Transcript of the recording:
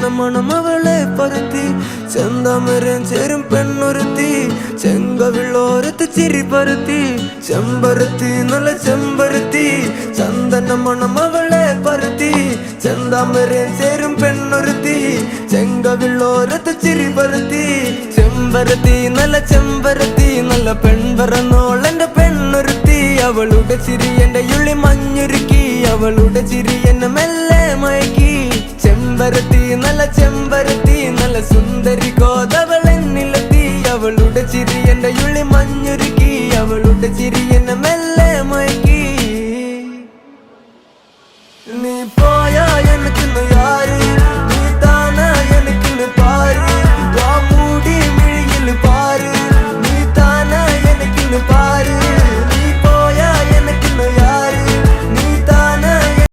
മണം അവളെ പരത്തി ചെന്താമരം ചേരും പെണ്ണൊരുത്തി ചെങ്കവിള്ളോരത്ത് ചിരി പരത്തി ചെമ്പരത്തി നല്ല ചെമ്പരത്തി ചന്ദന മണം അവളെ പരത്തി ചെന്താമരം ചേരും പെണ്ണൊരുത്തി ചെങ്കവിള്ളോരത്ത് ചിരി പരത്തി ചെമ്പരത്തി നല്ല പെൺപറന്നോളെന്റെ പെണ്ണൊരുത്തി അവളുടെ ചിരി എന്റെ ഉള്ളി മഞ്ഞുരുക്കി അവളുടെ ചിരി എന്നെ മെല്ലെ മയക്കി ചെമ്പരത്തി നല്ല സുന്ദരി കോതവളെന്നിലെത്തി അവളുടെ ചിരി എന്റെ ഉള്ളി മഞ്ഞുരുക്കി അവളുടെ ചിരി എന്നെ മെല്ലെ മയക്കി നീ പോ